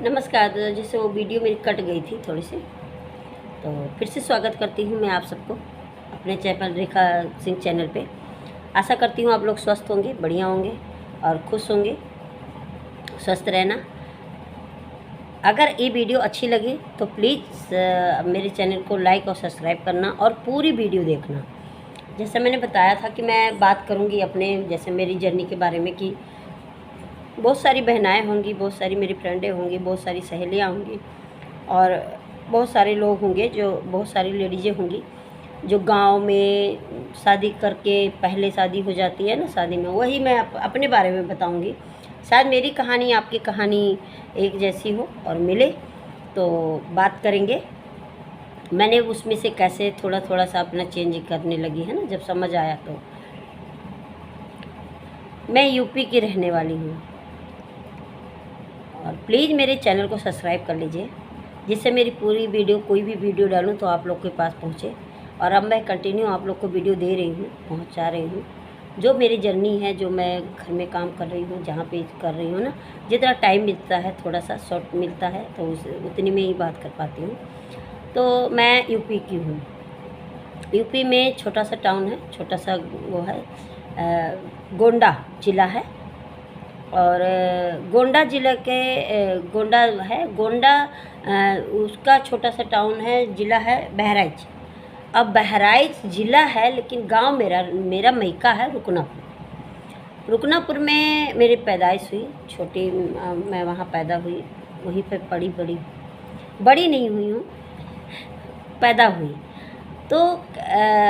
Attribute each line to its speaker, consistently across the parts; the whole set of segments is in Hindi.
Speaker 1: नमस्कार। जैसे वो वीडियो मेरी कट गई थी थोड़ी सी, तो फिर से स्वागत करती हूँ मैं आप सबको अपने चैनल रेखा सिंह चैनल पे। आशा करती हूँ आप लोग स्वस्थ होंगे, बढ़िया होंगे और खुश होंगे। स्वस्थ रहना। अगर ये वीडियो अच्छी लगे तो प्लीज़ मेरे चैनल को लाइक और सब्सक्राइब करना और पूरी वीडियो देखना। जैसे मैंने बताया था कि मैं बात करूँगी अपने जैसे मेरी जर्नी के बारे में, कि बहुत सारी बहनाएँ होंगी, बहुत सारी मेरी फ्रेंडें होंगी, बहुत सारी सहेलियाँ होंगी और बहुत सारे लोग होंगे, जो बहुत सारी लेडीज़ें होंगी जो गांव में शादी करके पहले शादी हो जाती है ना, शादी में वही मैं अपने बारे में बताऊंगी। शायद मेरी कहानी आपकी कहानी एक जैसी हो और मिले तो बात करेंगे। मैंने उसमें से कैसे थोड़ा थोड़ा सा अपना चेंज करने लगी है ना, जब समझ आया। तो मैं यूपी की रहने वाली हूँ और प्लीज़ मेरे चैनल को सब्सक्राइब कर लीजिए, जिससे मेरी पूरी वीडियो, कोई भी वीडियो डालूँ तो आप लोग के पास पहुँचे। और अब मैं कंटिन्यू आप लोग को वीडियो दे रही हूँ, पहुँचा रही हूँ। जो मेरी जर्नी है, जो मैं घर में काम कर रही हूँ, जहाँ पे कर रही हूँ ना, जितना टाइम मिलता है, थोड़ा सा शॉर्ट मिलता है, तो उतनी में ही बात कर पाती हूँ। तो मैं यूपी की हूँ। यूपी में छोटा सा टाउन है, छोटा सा वो है, गोंडा ज़िला है। और गोंडा ज़िले के गोंडा है, गोंडा उसका छोटा सा टाउन है, ज़िला है बहराइच। अब बहराइच ज़िला है, लेकिन गांव मेरा मैका है रुकनापुर। रुकनापुर में मेरी पैदाइश हुई, छोटी मैं वहाँ पैदा हुई, वहीं पे बड़ी नहीं हुई हूँ, पैदा हुई। तो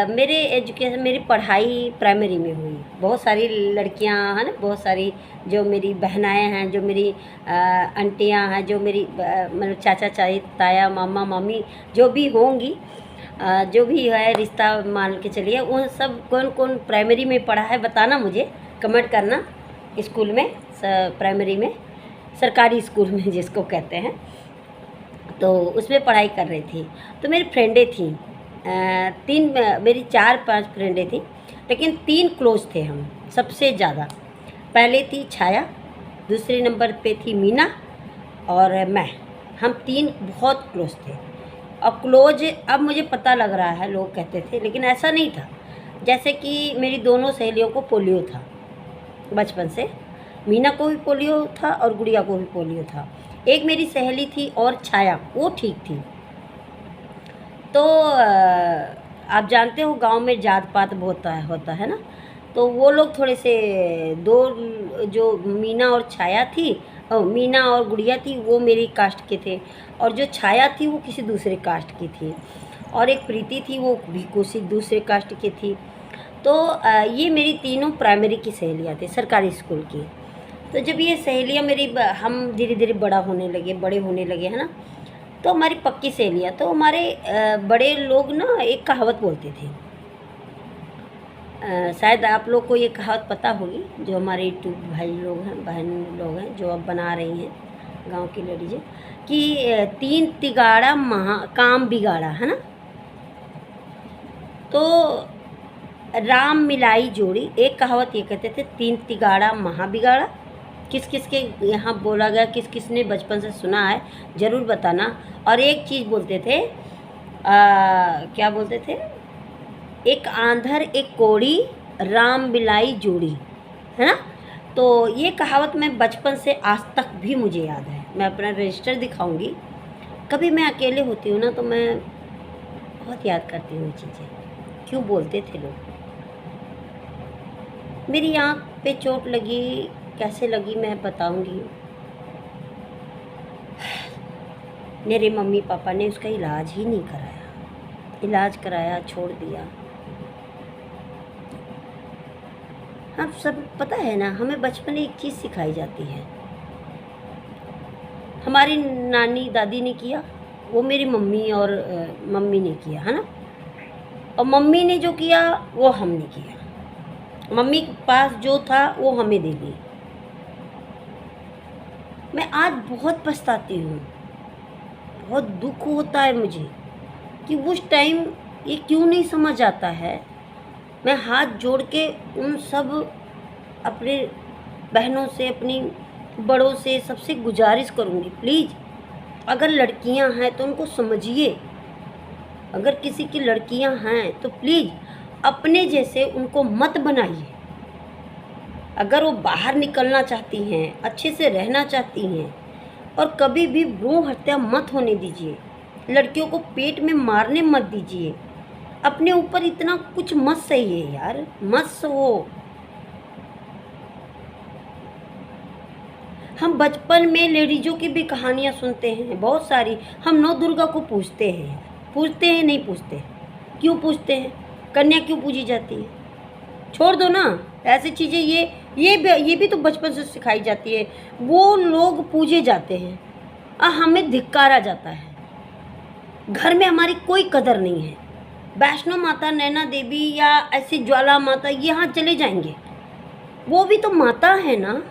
Speaker 1: मेरे एजुकेशन, मेरी पढ़ाई प्राइमरी में हुई। बहुत सारी लड़कियां हैं ना, बहुत सारी जो मेरी बहनाएं हैं, जो मेरी आंटियां हैं, जो मेरी मतलब चाचा चाची, ताया, मामा, मामी जो भी होंगी, जो भी है रिश्ता मान के चलिए, उन सब कौन कौन प्राइमरी में पढ़ा है बताना, मुझे कमेंट करना। स्कूल में, प्राइमरी में, सरकारी स्कूल में जिसको कहते हैं, तो उसमें पढ़ाई कर रही थी। तो मेरी फ्रेंडें थी, मेरी 4-5 फ्रेंडें थी, लेकिन 3 क्लोज थे हम सबसे ज़्यादा। पहले थी छाया, दूसरे नंबर पे थी मीना और मैं। हम 3 बहुत क्लोज थे। और क्लोज अब मुझे पता लग रहा है, लोग कहते थे, लेकिन ऐसा नहीं था। जैसे कि मेरी दोनों सहेलियों को पोलियो था बचपन से। मीना को भी पोलियो था और गुड़िया को भी पोलियो था। एक मेरी सहेली थी और छाया, वो ठीक थी। तो आप जानते हो गांव में जात पात बहुत होता है ना, तो वो लोग थोड़े से दो, जो मीना और छाया थी, मीना और गुड़िया थी, वो मेरी कास्ट के थे, और जो छाया थी वो किसी दूसरे कास्ट की थी, और एक प्रीति थी, वो भी किसी दूसरे कास्ट की थी। तो ये मेरी तीनों प्राइमरी की सहेलियाँ थी, सरकारी स्कूल की। तो जब ये सहेलियाँ हम धीरे धीरे बड़े होने लगे है ना, तो हमारी पक्की सहेलियाँ, तो हमारे बड़े लोग ना एक कहावत बोलते थे। शायद आप लोग को ये कहावत पता होगी, जो हमारे यूट्यूब भाई लोग हैं, बहन लोग हैं, जो अब बना रही हैं गांव की लेडीज़ें, कि 3 तिगाड़ा काम बिगाड़ा, है ना। तो राम मिलाई जोड़ी, एक कहावत ये कहते थे, 3 तिगाड़ा महा बिगाड़ा। किस किस के यहाँ बोला गया, किस किस ने बचपन से सुना है, ज़रूर बताना। और एक चीज़ बोलते थे, क्या बोलते थे, एक आंधर एक कोड़ी राम मिलाई जोड़ी, है ना। तो ये कहावत मैं बचपन से आज तक भी मुझे याद है। मैं अपना रजिस्टर दिखाऊंगी, कभी मैं अकेले होती हूँ ना, तो मैं बहुत याद करती हूँ चीज़ें, क्यों बोलते थे लोग। मेरी आँख पे चोट लगी, कैसे लगी मैं बताऊंगी। मेरे मम्मी पापा ने उसका इलाज ही नहीं कराया, इलाज कराया छोड़ दिया। हाँ, सब पता है ना, हमें बचपन में एक चीज़ सिखाई जाती है। हमारी नानी दादी ने किया, वो मेरी मम्मी और मम्मी ने किया, है ना। और मम्मी ने जो किया वो हमने किया। मम्मी के पास जो था वो हमें दे दी। मैं आज बहुत पछताती हूँ, बहुत दुख होता है मुझे कि उस टाइम ये क्यों नहीं समझ आता है। मैं हाथ जोड़ के उन सब अपने बहनों से, अपनी बड़ों से, सबसे गुजारिश करूँगी, प्लीज़ अगर लड़कियां हैं तो उनको समझिए। अगर किसी की लड़कियां हैं तो प्लीज़ अपने जैसे उनको मत बनाइए। अगर वो बाहर निकलना चाहती हैं, अच्छे से रहना चाहती हैं, और कभी भी भ्रूण हत्या मत होने दीजिए। लड़कियों को पेट में मारने मत दीजिए। अपने ऊपर इतना कुछ मत सहिए यार, मत सहो। हम बचपन में लेडीज़ों की भी कहानियाँ सुनते हैं बहुत सारी। हम नौ दुर्गा को पूजते हैं, पूजते हैं नहीं पूजते? क्यों पूजते हैं? कन्या क्यों पूजी जाती है? छोड़ दो ना ऐसी चीज़ें। ये भी तो बचपन से सिखाई जाती है। वो लोग पूजे जाते हैं और हमें धिक्कारा जाता है। घर में हमारी कोई कदर नहीं है। वैष्णो माता, नैना देवी या ऐसी ज्वाला माता यहाँ चले जाएंगे, वो भी तो माता है ना,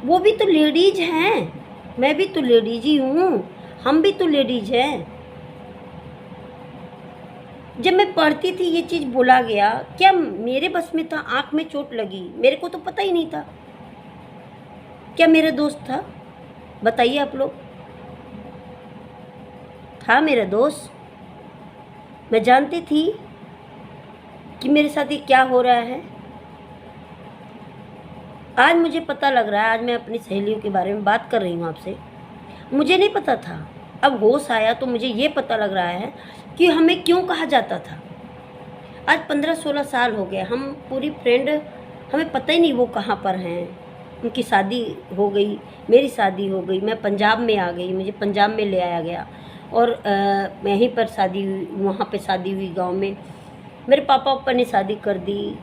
Speaker 1: वो भी तो लेडीज हैं। मैं भी तो लेडीज ही हूँ, हम भी तो लेडीज हैं। जब मैं पढ़ती थी ये चीज़ बोला गया, क्या मेरे बस में था? आँख में चोट लगी, मेरे को तो पता ही नहीं था। क्या मेरा दोस्त था? बताइए आप लोग। था मेरा दोस्त? मैं जानती थी कि मेरे साथ ये क्या हो रहा है। आज मुझे पता लग रहा है, आज मैं अपनी सहेलियों के बारे में बात कर रही हूँ आपसे। मुझे नहीं पता था, अब होश आया तो मुझे ये पता लग रहा है कि हमें क्यों कहा जाता था। आज 15-16 साल हो गए, हम पूरी फ्रेंड, हमें पता ही नहीं वो कहाँ पर हैं। उनकी शादी हो गई, मेरी शादी हो गई, मैं पंजाब में आ गई, मुझे पंजाब में ले आया गया और यहीं पर शादी हुई, वहाँ पे शादी हुई गांव में। मेरे पापा ने शादी कर दी,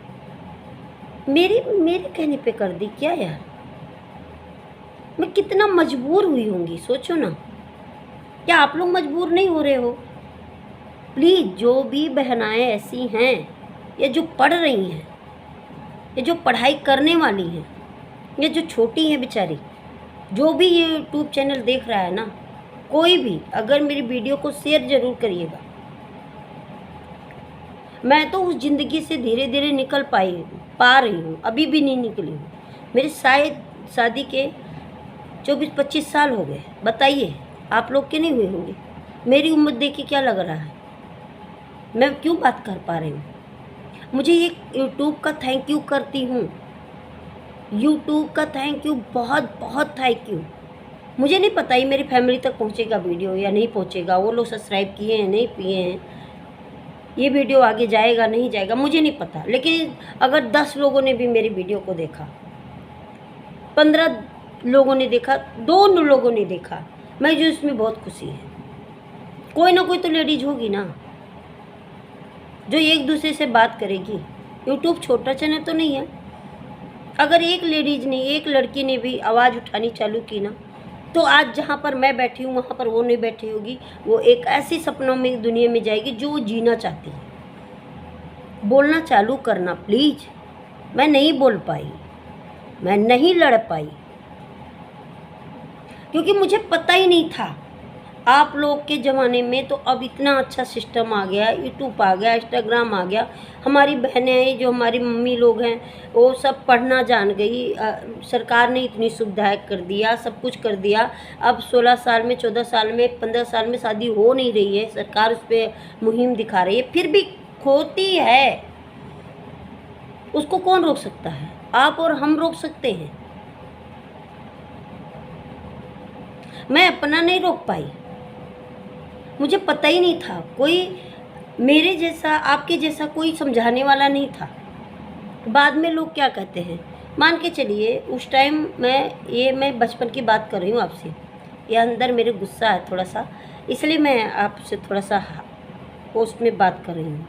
Speaker 1: मेरे कहने पे कर दी। क्या यार, मैं कितना मजबूर हुई होंगी, सोचो ना। क्या आप लोग मजबूर नहीं हो रहे हो? प्लीज़, जो भी बहनाएं ऐसी हैं या जो पढ़ रही हैं या जो पढ़ाई करने वाली हैं या जो छोटी हैं बेचारी, जो भी ये यूट्यूब चैनल देख रहा है ना, कोई भी अगर मेरी वीडियो को शेयर ज़रूर करिएगा। मैं तो उस ज़िंदगी से धीरे धीरे निकल पा रही हूँ, अभी भी नहीं निकली हूँ। मेरे शायद शादी के 24-25 साल हो गए। बताइए आप लोग के नहीं हुए होंगे? मेरी उम्र देख के क्या लग रहा है? मैं क्यों बात कर पा रही हूँ? मुझे ये यूट्यूब का थैंक यू करती हूँ, यूट्यूब का थैंक यू, बहुत बहुत थैंक यू। मुझे नहीं पता ही मेरी फैमिली तक पहुँचेगा वीडियो या नहीं पहुँचेगा, वो लोग सब्सक्राइब किए हैं नहीं किए हैं, ये वीडियो आगे जाएगा नहीं जाएगा, मुझे नहीं पता। लेकिन अगर 10 लोगों ने भी मेरी वीडियो को देखा, 15 लोगों ने देखा, 2 लोगों ने देखा, मैं जो इसमें बहुत खुशी है। कोई ना कोई तो लेडीज होगी ना जो एक दूसरे से बात करेगी। यूट्यूब छोटा चैनल तो नहीं है। अगर एक लेडीज ने, एक लड़की ने भी आवाज़ उठानी चालू की ना, तो आज जहाँ पर मैं बैठी हूँ वहाँ पर वो नहीं बैठी होगी। वो एक ऐसी सपनों में दुनिया में जाएगी जो वो जीना चाहती है। बोलना चालू करना प्लीज़। मैं नहीं बोल पाई, मैं नहीं लड़ पाई, क्योंकि मुझे पता ही नहीं था। आप लोग के ज़माने में तो अब इतना अच्छा सिस्टम आ गया, यूट्यूब आ गया, इंस्टाग्राम आ गया। हमारी बहनें हैं, जो हमारी मम्मी लोग हैं, वो सब पढ़ना जान गई। सरकार ने इतनी सुविधाएं कर दिया, सब कुछ कर दिया। अब 16 साल में, 14 साल में, 15 साल में शादी हो नहीं रही है। सरकार उस पर मुहिम दिखा रही है, फिर भी होती है। उसको कौन रोक सकता है? आप और हम रोक सकते हैं। मैं अपना नहीं रोक पाई, मुझे पता ही नहीं था। कोई मेरे जैसा, आपके जैसा कोई समझाने वाला नहीं था। बाद में लोग क्या कहते हैं, मान के चलिए उस टाइम मैं बचपन की बात कर रही हूँ आपसे। ये अंदर मेरे गुस्सा है थोड़ा सा, इसलिए मैं आपसे थोड़ा सा पोस्ट में बात कर रही हूँ।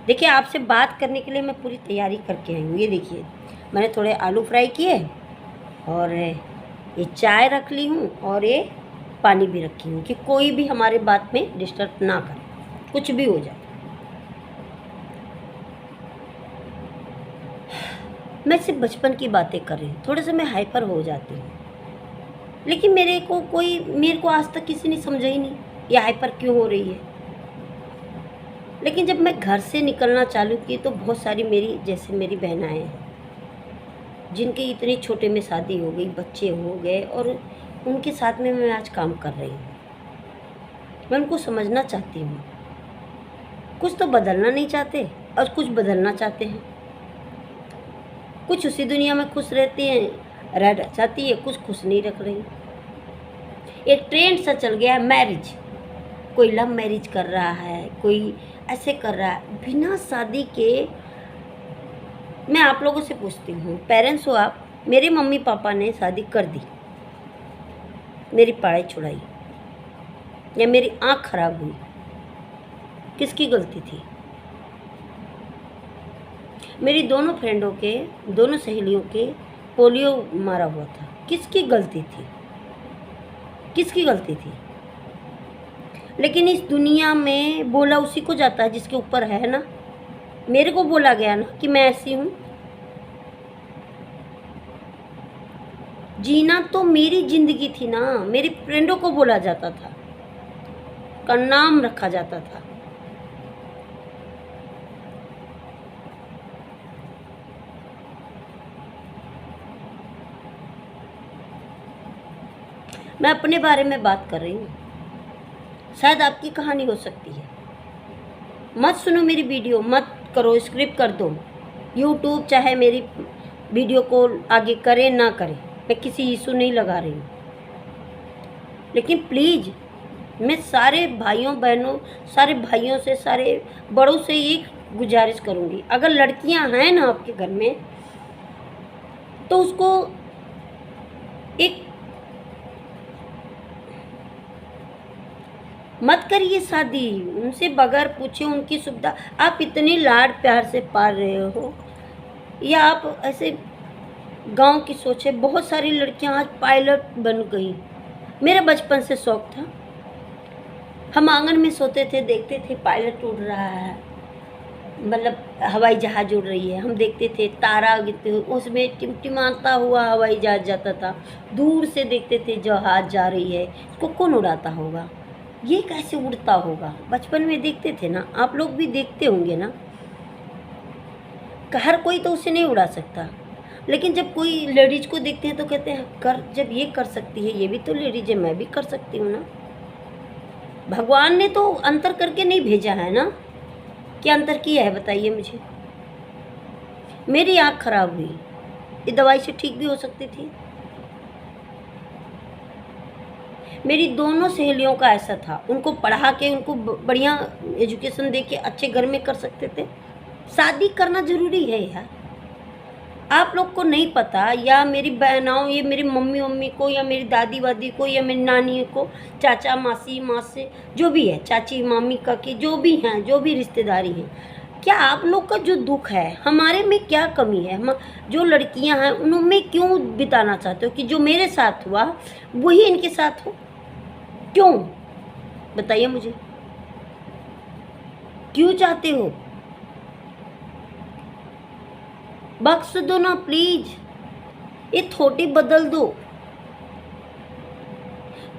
Speaker 1: देखिए, आपसे बात करने के लिए मैं पूरी तैयारी करके आई हूँ। ये देखिए, मैंने थोड़े आलू फ्राई किए और ये चाय रख ली हूँ और ये पानी भी रखी हूँ कि कोई भी हमारे बात में डिस्टर्ब ना करे, कुछ भी हो जाए। मैं सिर्फ बचपन की बातें कर रही हूँ, थोड़े से मैं हाइपर हो जाती हूँ। लेकिन मेरे को आज तक किसी ने समझा ही नहीं ये हाइपर क्यों हो रही है। लेकिन जब मैं घर से निकलना चालू की तो बहुत सारी मेरी बहनाएं हैं जिनके इतने छोटे में शादी हो गई, बच्चे हो गए, और उनके साथ में मैं आज काम कर रही हूँ। मैं उनको समझना चाहती हूँ। कुछ तो बदलना नहीं चाहते और कुछ बदलना चाहते हैं। कुछ उसी दुनिया में खुश रहती हैं, रह चाहती है, कुछ खुश नहीं रख रही। एक ट्रेंड सा चल गया है मैरिज, कोई लव मैरिज कर रहा है, कोई ऐसे कर रहा है बिना शादी के। मैं आप लोगों से पूछती हूँ, पेरेंट्स हो आप, मेरे मम्मी पापा ने शादी कर दी, मेरी पढ़ाई छुड़ाई या मेरी आँख खराब हुई, किसकी गलती थी? मेरी दोनों फ्रेंडों के, दोनों सहेलियों के पोलियो मारा हुआ था, किसकी गलती थी? किसकी गलती थी? लेकिन इस दुनिया में बोला उसी को जाता है जिसके ऊपर है ना। मेरे को बोला गया ना कि मैं ऐसी हूँ। जीना तो मेरी जिंदगी थी ना, मेरी फ्रेंडों को बोला जाता था, का नाम रखा जाता था। मैं अपने बारे में बात कर रही हूँ, शायद आपकी कहानी हो सकती है। मत सुनो मेरी वीडियो, मत करो, स्क्रिप्ट कर दो। यूट्यूब चाहे मेरी वीडियो को आगे करे ना करे, मैं किसी इशू नहीं लगा रही हूँ। लेकिन प्लीज़ मैं सारे भाइयों बहनों, सारे भाइयों से, सारे बड़ों से ये गुजारिश करूँगी, अगर लड़कियाँ हैं ना आपके घर में तो उसको एक मत करिए शादी उनसे बगैर पूछे, उनकी सुविधा। आप इतने लाड प्यार से पाल रहे हो, या आप ऐसे गांव की सोचे। बहुत सारी लड़कियां आज पायलट बन गई। मेरा बचपन से शौक था, हम आंगन में सोते थे, देखते थे पायलट उड़ रहा है, मतलब हवाई जहाज उड़ रही है। हम देखते थे तारा गिरते हुए, उसमें टिमटिमाता हुआ हवाई जहाज जाता था। दूर से देखते थे जहाज जा रही है, इसको कौन उड़ाता होगा, ये कैसे उड़ता होगा। बचपन में देखते थे ना, आप लोग भी देखते होंगे ना। हर कोई तो उसे नहीं उड़ा सकता, लेकिन जब कोई लेडीज को देखते हैं तो कहते हैं कर, जब ये कर सकती है, ये भी तो लेडीज है, मैं भी कर सकती हूँ ना। भगवान ने तो अंतर करके नहीं भेजा है ना, क्या अंतर किया है बताइए मुझे। मेरी आँख खराब हुई, ये दवाई से ठीक भी हो सकती थी। मेरी दोनों सहेलियों का ऐसा था, उनको पढ़ा के, उनको बढ़िया एजुकेशन दे के अच्छे घर में कर सकते थे। शादी करना ज़रूरी है यार। आप लोग को नहीं पता, या मेरी बहनाओं, ये मेरी मम्मी को, या मेरी दादी वादी को, या मेरी नानी को, चाचा मासी माँ से जो भी है, चाची मामी काकी जो भी हैं, जो भी रिश्तेदारी हैं, क्या आप लोग का जो दुख है, हमारे में क्या कमी है? हम जो लड़कियां हैं उनमें क्यों बिताना चाहते हो कि जो मेरे साथ हुआ वही इनके साथ हो? क्यों बताइए मुझे, क्यों चाहते हो? बख्श दो ना प्लीज, ये थोड़ी बदल दो।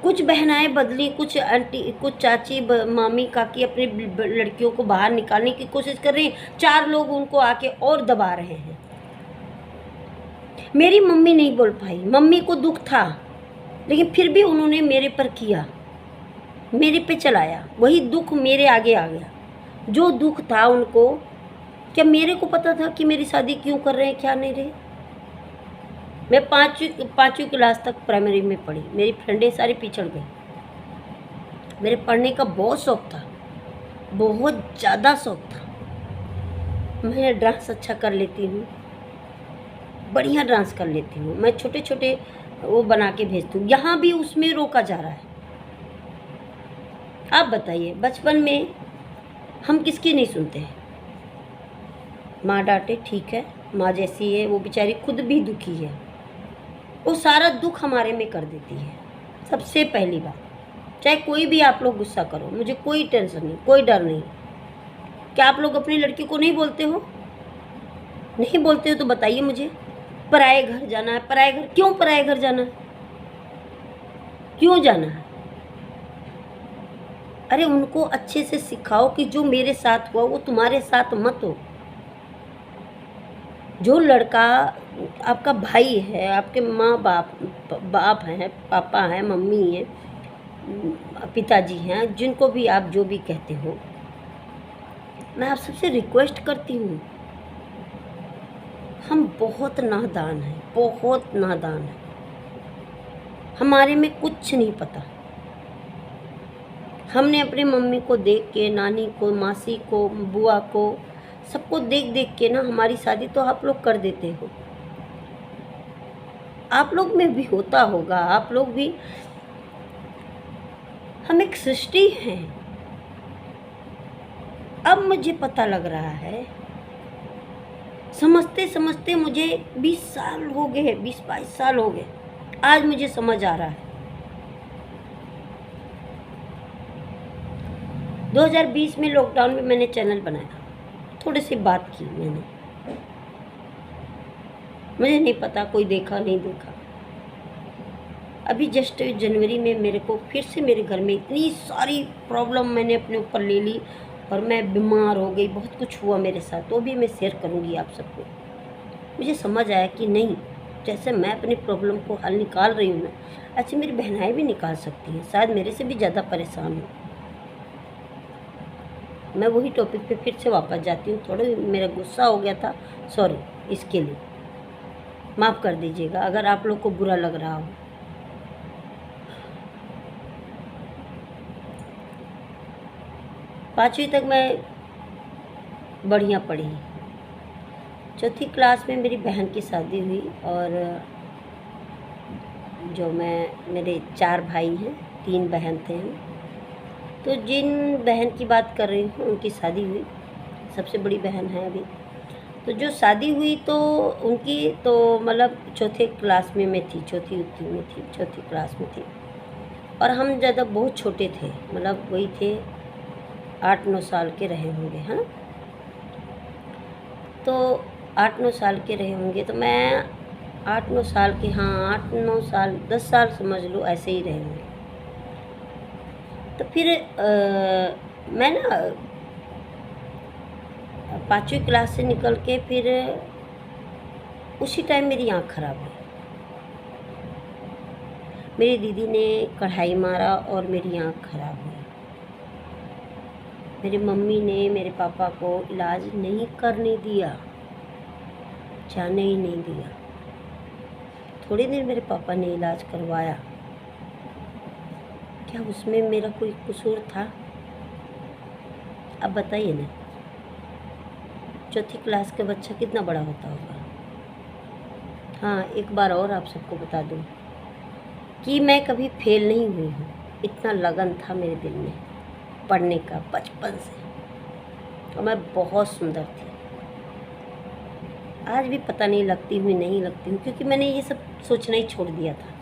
Speaker 1: कुछ बहनाएं बदली, कुछ आंटी, कुछ चाची मामी काकी अपनी लड़कियों को बाहर निकालने की कोशिश कर रही हैं, 4 लोग उनको आके और दबा रहे हैं। मेरी मम्मी नहीं बोल पाई, मम्मी को दुख था, लेकिन फिर भी उन्होंने मेरे पर किया, मेरे पे चलाया, वही दुख मेरे आगे आ गया। जो दुख था उनको, क्या मेरे को पता था कि मेरी शादी क्यों कर रहे हैं, क्या नहीं रहे? मैं पाँचवीं क्लास तक प्राइमरी में पढ़ी, मेरी फ्रेंडें सारी पिछड़ गई। मेरे पढ़ने का बहुत शौक था, बहुत ज़्यादा शौक था। मैं डांस अच्छा कर लेती हूँ, बढ़िया डांस कर लेती हूँ। मैं छोटे छोटे वो बना के भेजती हूँ, यहाँ भी उसमें रोका जा रहा है। आप बताइए, बचपन में हम किसकी नहीं सुनते हैं? माँ डांटे ठीक है, माँ जैसी है, वो बेचारी खुद भी दुखी है, वो सारा दुख हमारे में कर देती है। सबसे पहली बात, चाहे कोई भी आप लोग गुस्सा करो, मुझे कोई टेंशन नहीं, कोई डर नहीं। क्या आप लोग अपनी लड़की को नहीं बोलते हो? नहीं बोलते हो तो बताइए मुझे। पराए घर जाना है, पराए घर क्यों? पराए घर जाना है क्यों जाना है? अरे उनको अच्छे से सिखाओ कि जो मेरे साथ हुआ वो तुम्हारे साथ मत हो। जो लड़का आपका भाई है, आपके माँ बाप हैं, पापा हैं, मम्मी है, पिताजी हैं, जिनको भी आप जो भी कहते हो, मैं आप सबसे रिक्वेस्ट करती हूँ, हम बहुत नादान हैं, बहुत नादान हैं, हमारे में कुछ नहीं पता। हमने अपनी मम्मी को देख के, नानी को, मासी को, बुआ को, सबको देख देख के ना हमारी शादी तो आप लोग कर देते हो। आप लोग में भी होता होगा, आप लोग भी, हम एक सृष्टि हैं। अब मुझे पता लग रहा है, समझते समझते मुझे 20 साल हो गए, 20-22 साल हो गए, आज मुझे समझ आ रहा है। 2020 में लॉकडाउन में मैंने चैनल बनाया, थोड़ी सी बात की मैंने, मुझे नहीं पता कोई देखा नहीं देखा। अभी जस्ट जनवरी में मेरे को फिर से मेरे घर में इतनी सारी प्रॉब्लम मैंने अपने ऊपर ले ली और मैं बीमार हो गई, बहुत कुछ हुआ मेरे साथ, तो भी मैं शेयर करूँगी आप सबको। मुझे समझ आया कि नहीं, जैसे मैं अपनी प्रॉब्लम को हल निकाल रही हूँ ना, ऐसे मेरी बहनाएं भी निकाल सकती हैं, शायद मेरे से भी ज़्यादा परेशान हूँ। मैं वही टॉपिक पे फिर से वापस जाती हूँ, थोड़ा मेरा गुस्सा हो गया था, सॉरी, इसके लिए माफ़ कर दीजिएगा अगर आप लोग को बुरा लग रहा हो। पाँचवीं तक मैं बढ़िया पढ़ी, चौथी क्लास में मेरी बहन की शादी हुई और जो मेरे 4 भाई हैं, 3 बहन थे हम, तो जिन बहन की बात कर रही हूँ उनकी शादी हुई, सबसे बड़ी बहन है अभी, तो जो शादी हुई तो उनकी तो मतलब चौथे क्लास में मैं थी, चौथी क्लास में थी, और हम ज़्यादा बहुत छोटे थे, मतलब वही थे 8-9 साल के रहे होंगे, है ना। तो 8-9 साल के रहे होंगे, तो मैं 8-9 साल के, हाँ 8-9 साल, 10 साल समझ लो ऐसे ही रहे होंगे। तो फिर मैं ना 5वीं क्लास से निकल के फिर उसी टाइम मेरी आँख खराब हुई। मेरी दीदी ने कढ़ाई मारा और मेरी आँख खराब हुई। मेरी मम्मी ने मेरे पापा को इलाज नहीं करने दिया, जाने ही नहीं दिया। थोड़ी देर मेरे पापा ने इलाज करवाया, क्या उसमें मेरा कोई कसूर था? अब बताइए ना, चौथी क्लास का बच्चा कितना बड़ा होता होगा। हाँ, एक बार और आप सबको बता दूँ कि मैं कभी फेल नहीं हुई हूँ, इतना लगन था मेरे दिल में पढ़ने का बचपन से, और मैं बहुत सुंदर थी। आज भी पता नहीं लगती हूँ नहीं लगती हूँ, क्योंकि मैंने ये सब सोचना ही छोड़ दिया था।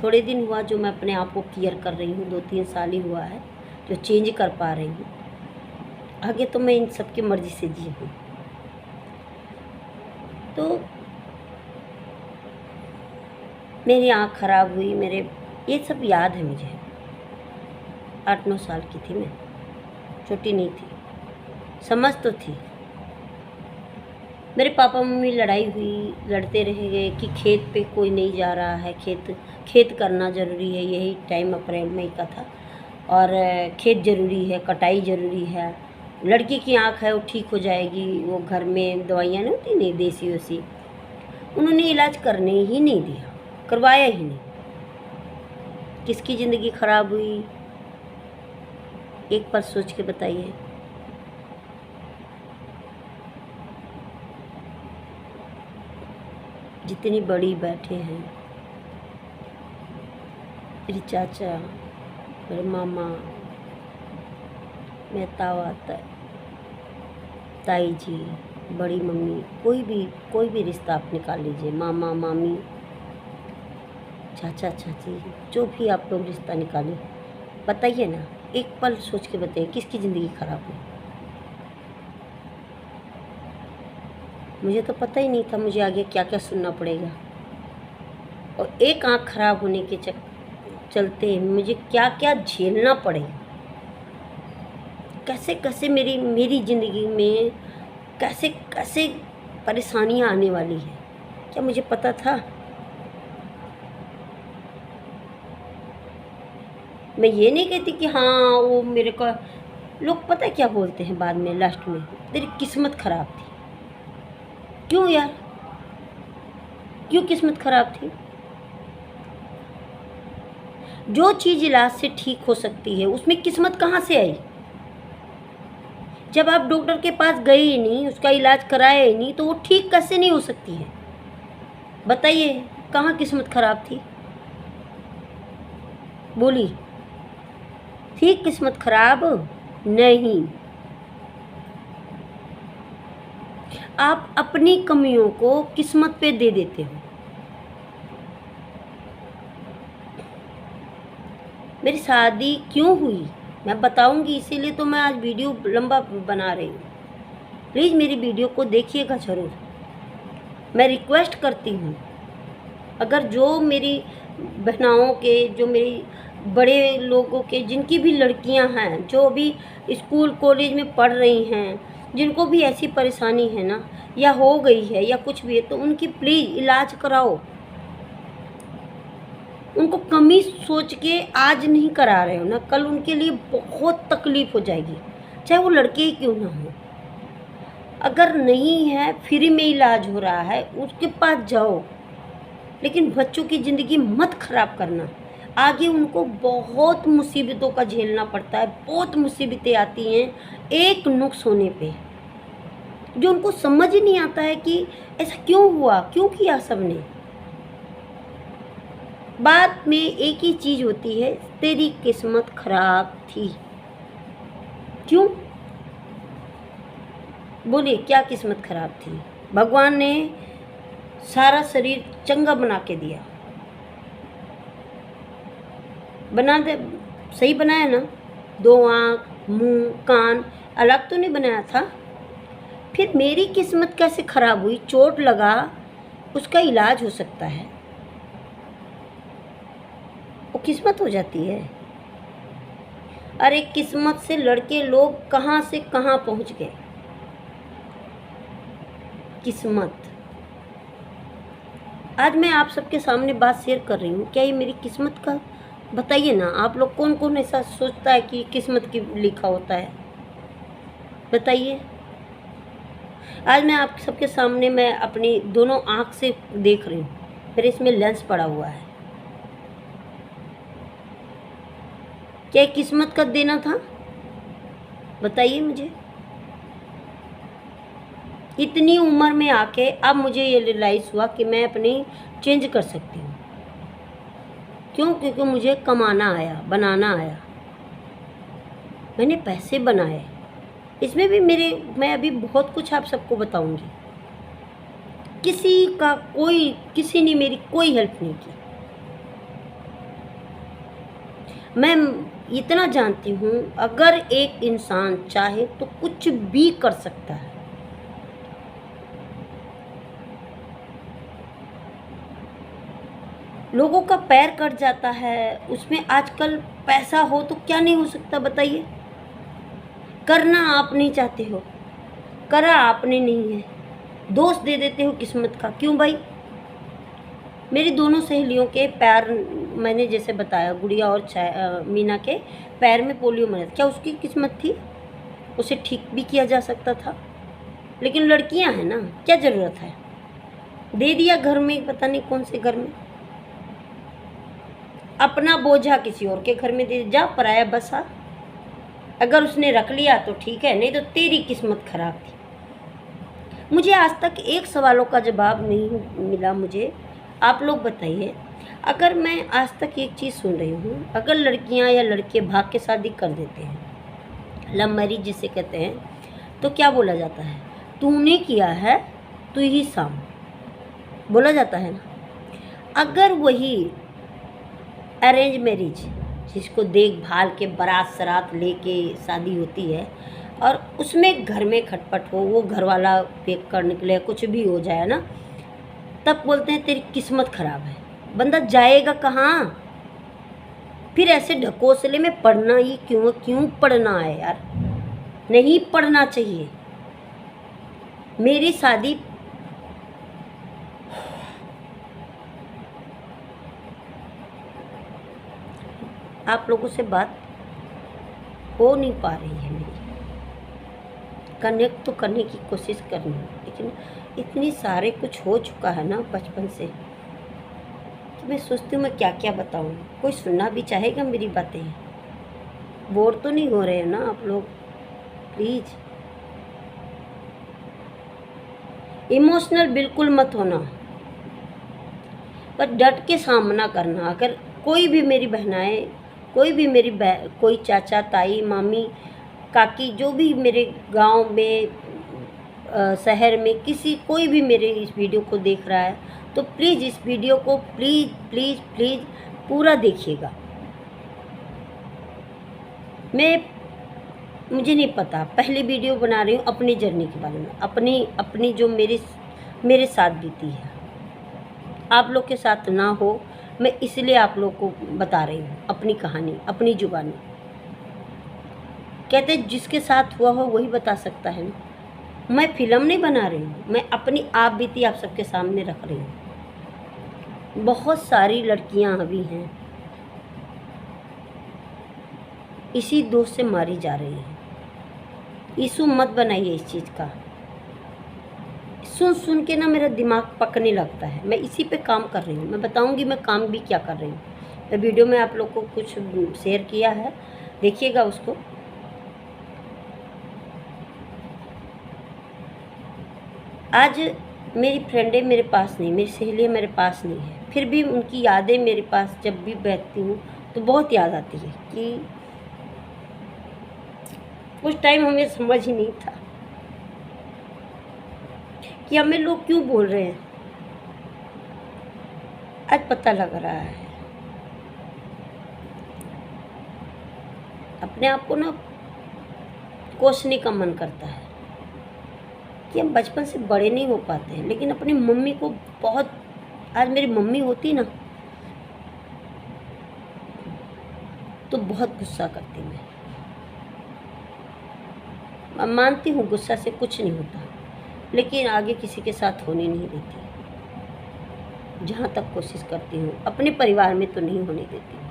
Speaker 1: थोड़े दिन हुआ जो मैं अपने आप को केयर कर रही हूँ, 2-3 साल ही हुआ है जो चेंज कर पा रही हूँ। आगे तो मैं इन सब की मर्ज़ी से जी हूँ। तो मेरी आँख ख़राब हुई, मेरे ये सब याद है मुझे। 8-9 साल की थी मैं, छोटी नहीं थी, समझ तो थी। मेरे पापा मम्मी लड़ाई हुई, लड़ते रह गए कि खेत पे कोई नहीं जा रहा है, खेत करना ज़रूरी है। यही टाइम अप्रैल मई का था, और खेत ज़रूरी है, कटाई ज़रूरी है। लड़की की आँख है वो ठीक हो जाएगी, वो घर में दवाइयाँ नहीं होती नहीं, देसी वैसी, उन्होंने इलाज करने ही नहीं दिया, करवाया ही नहीं। किसकी ज़िंदगी ख़राब हुई, एक बार सोच के बताइए। जितनी बड़ी बैठे हैं, मेरी चाचा, मेरे मामा, मेरे तावा, ताई जी, बड़ी मम्मी, कोई भी रिश्ता आप निकाल लीजिए, मामा मामी, चाचा चाची, जो भी आप लोग रिश्ता निकालिए, बताइए ना, एक पल सोच के बताइए किसकी ज़िंदगी ख़राब हुई। मुझे तो पता ही नहीं था मुझे आगे क्या क्या सुनना पड़ेगा, और एक आँख खराब होने के चलते मुझे क्या क्या झेलना पड़ेगा, कैसे कैसे मेरी ज़िंदगी में कैसे कैसे परेशानियाँ आने वाली है, क्या मुझे पता था? मैं ये नहीं कहती कि हाँ वो मेरे को, लोग पता है क्या बोलते हैं बाद में लास्ट में, तेरी किस्मत खराब थी। क्यों यार, क्यों किस्मत खराब थी? जो चीज़ इलाज से ठीक हो सकती है उसमें किस्मत कहाँ से आई? जब आप डॉक्टर के पास गए ही नहीं, उसका इलाज कराया ही नहीं, तो वो ठीक कैसे नहीं हो सकती है? बताइए, कहाँ किस्मत खराब थी? बोली थी किस्मत खराब? नहीं। आप अपनी कमियों को किस्मत पे दे देते हो। मेरी शादी क्यों हुई मैं बताऊंगी, इसीलिए तो मैं आज वीडियो लंबा बना रही हूँ। प्लीज़ मेरी वीडियो को देखिएगा ज़रूर। मैं रिक्वेस्ट करती हूँ, अगर जो मेरी बहनाओं के, जो मेरी बड़े लोगों के, जिनकी भी लड़कियां हैं, जो भी स्कूल कॉलेज में पढ़ रही हैं, जिनको भी ऐसी परेशानी है ना, या हो गई है या कुछ भी है, तो उनकी प्लीज़ इलाज कराओ। उनको कमी सोच के आज नहीं करा रहे हो ना, कल उनके लिए बहुत तकलीफ हो जाएगी, चाहे वो लड़के ही क्यों ना हो। अगर नहीं है, फ्री में इलाज हो रहा है, उसके पास जाओ, लेकिन बच्चों की ज़िंदगी मत खराब करना। आगे उनको बहुत मुसीबतों का झेलना पड़ता है, बहुत मुसीबतें आती हैं एक नुक्स होने पे, जो उनको समझ ही नहीं आता है कि ऐसा क्यों हुआ, क्यों किया सबने। बाद में एक ही चीज़ होती है, तेरी किस्मत खराब थी। क्यों? बोलिए, क्या किस्मत खराब थी? भगवान ने सारा शरीर चंगा बना के दिया, बना दे सही बनाया ना, 2 आँख, मुंह, कान अलग तो नहीं बनाया था। फिर मेरी किस्मत कैसे खराब हुई? चोट लगा, उसका इलाज हो सकता है, वो किस्मत हो जाती है। अरे किस्मत से लड़के लोग कहाँ से कहाँ पहुँच गए। किस्मत। आज मैं आप सबके सामने बात शेयर कर रही हूँ, क्या ये मेरी किस्मत का? बताइए ना, आप लोग कौन कौन ऐसा सोचता है कि किस्मत की लिखा होता है? बताइए। आज मैं आप सबके सामने मैं अपनी दोनों आँख से देख रही हूँ, मेरे इसमें लेंस पड़ा हुआ है। क्या किस्मत का देना था? बताइए मुझे। इतनी उम्र में आके अब मुझे ये रियलाइज़ हुआ कि मैं अपनी चेंज कर सकती हूँ। क्यों? क्योंकि मुझे कमाना आया, बनाना आया, मैंने पैसे बनाए। इसमें भी मैं अभी बहुत कुछ आप सबको बताऊंगी। किसी ने मेरी कोई हेल्प नहीं की। मैं इतना जानती हूँ, अगर एक इंसान चाहे तो कुछ भी कर सकता है। लोगों का पैर कट जाता है, उसमें आजकल पैसा हो तो क्या नहीं हो सकता? बताइए। करना आप नहीं चाहते हो, करा आपने नहीं है, दोष दे देते हो किस्मत का। क्यों भाई? मेरी दोनों सहेलियों के पैर, मैंने जैसे बताया, गुड़िया और मीना के पैर में पोलियो मरा, क्या उसकी किस्मत थी? उसे ठीक भी किया जा सकता था। लेकिन लड़कियां हैं ना, क्या ज़रूरत है? दे दिया घर में, पता नहीं कौन से घर में, अपना बोझा किसी और के घर में दे जा, पराया बसा। अगर उसने रख लिया तो ठीक है, नहीं तो तेरी किस्मत खराब थी। मुझे आज तक एक सवालों का जवाब नहीं मिला मुझे। आप लोग बताइए, अगर मैं आज तक एक चीज़ सुन रही हूँ, अगर लड़कियाँ या लड़के भाग के शादी कर देते हैं, लव मैरिज जिसे कहते हैं, तो क्या बोला जाता है? तूने किया है, तू ही साम, बोला जाता है ना। अगर वही अरेंज मैरिज, जिसको देखभाल के बारात सरात लेके शादी होती है, और उसमें घर में खटपट हो, वो घर वाला पेक कर निकले, कुछ भी हो जाए ना, तब बोलते हैं तेरी किस्मत खराब है। बंदा जाएगा कहाँ? फिर ऐसे ढकोसले में पढ़ना ही क्यों पढ़ना है यार? नहीं पढ़ना चाहिए। मेरी शादी आप लोगों से बात हो नहीं पा रही है मेरी। कनेक्ट तो करने की कोशिश करनी है, लेकिन इतनी सारे कुछ हो चुका है ना बचपन से कि मैं सोचती हूँ मैं क्या क्या बताऊँ। कोई सुनना भी चाहेगा मेरी बातें? बोर तो नहीं हो रहे हैं ना आप लोग? प्लीज़ इमोशनल बिल्कुल मत होना, पर डट के सामना करना। अगर कोई भी मेरी बहनाएं, कोई भी मेरी कोई चाचा ताई मामी काकी, जो भी मेरे गांव में शहर में कोई भी मेरे इस वीडियो को देख रहा है, तो प्लीज़ इस वीडियो को प्लीज़ प्लीज़ प्लीज़ पूरा देखिएगा। मुझे नहीं पता, पहली वीडियो बना रही हूँ अपनी जर्नी के बारे में, अपनी जो मेरे साथ बीती है। आप लोग के साथ ना हो, मैं इसलिए आप लोग को बता रही हूँ अपनी कहानी, अपनी जुबानी। कहते जिसके साथ हुआ हो वही बता सकता है ना। मैं फिल्म नहीं बना रही हूँ, मैं अपनी आप बीती आप सबके सामने रख रही हूँ। बहुत सारी लड़कियाँ अभी हैं इसी दोष से मारी जा रही है। इशू मत बनाइए इस चीज़ का। सुन के ना मेरा दिमाग पकने लगता है। मैं इसी पे काम कर रही हूँ, मैं बताऊँगी मैं काम भी क्या कर रही हूँ। मैं वीडियो में आप लोग को कुछ शेयर किया है, देखिएगा उसको। आज मेरी फ्रेंडें मेरे पास नहीं, मेरी सहेलियाँ मेरे पास नहीं है, फिर भी उनकी यादें मेरे पास जब भी बैठती हूँ तो बहुत याद आती है कि उस टाइम हमें समझ ही नहीं था कि हमें लोग क्यों बोल रहे हैं। आज पता लग रहा है। अपने आप को ना कोसने का मन करता है कि हम बचपन से बड़े नहीं हो पाते हैं, लेकिन अपनी मम्मी को बहुत, आज मेरी मम्मी होती ना तो बहुत गुस्सा करती मैं मानती हूँ गुस्सा से कुछ नहीं होता, लेकिन आगे किसी के साथ होने नहीं देती। जहाँ तक कोशिश करती हूँ अपने परिवार में तो नहीं होने देती हूँ।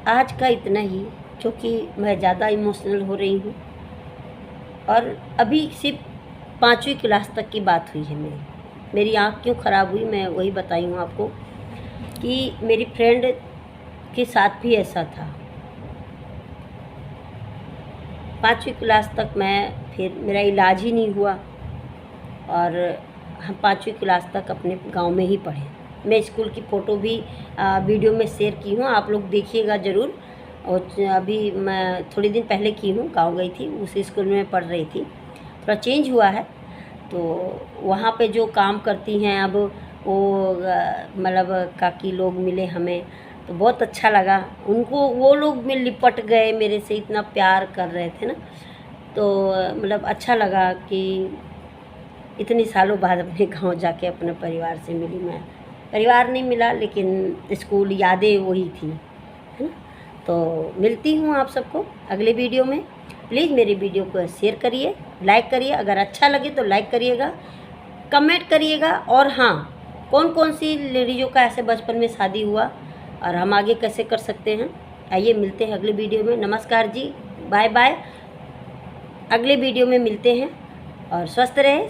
Speaker 1: आज का इतना ही, क्योंकि मैं ज़्यादा इमोशनल हो रही हूँ। और अभी सिर्फ 5वीं क्लास तक की बात हुई है मेरी आँख क्यों ख़राब हुई मैं वही बताई हूँ आपको कि मेरी फ्रेंड के साथ भी ऐसा था। 5वीं क्लास तक फिर मेरा इलाज ही नहीं हुआ और हम 5वीं क्लास तक अपने गांव में ही पढ़े। मैं स्कूल की फ़ोटो भी वीडियो में शेयर की हूँ, आप लोग देखिएगा ज़रूर। और अभी मैं थोड़ी दिन पहले की हूँ, गांव गई थी, उसी स्कूल में पढ़ रही थी। थोड़ा चेंज हुआ है तो वहाँ पे जो काम करती हैं अब वो मतलब काकी लोग मिले हमें तो बहुत अच्छा लगा उनको। वो लोग में लिपट गए, मेरे से इतना प्यार कर रहे थे ना, तो मतलब अच्छा लगा कि इतने सालों बाद अपने गांव जाके अपने परिवार से मिली मैं। परिवार नहीं मिला लेकिन स्कूल यादें वही थी, है ना। तो मिलती हूँ आप सबको अगले वीडियो में। प्लीज़ मेरी वीडियो को शेयर करिए, लाइक करिए, अगर अच्छा लगे तो लाइक करिएगा, कमेंट करिएगा। और हाँ, कौन कौन सी लेडीज़ों का ऐसे बचपन में शादी हुआ और हम आगे कैसे कर सकते हैं। आइए मिलते हैं अगले वीडियो में। नमस्कार जी, बाय बाय। अगले वीडियो में मिलते हैं और स्वस्थ रहे।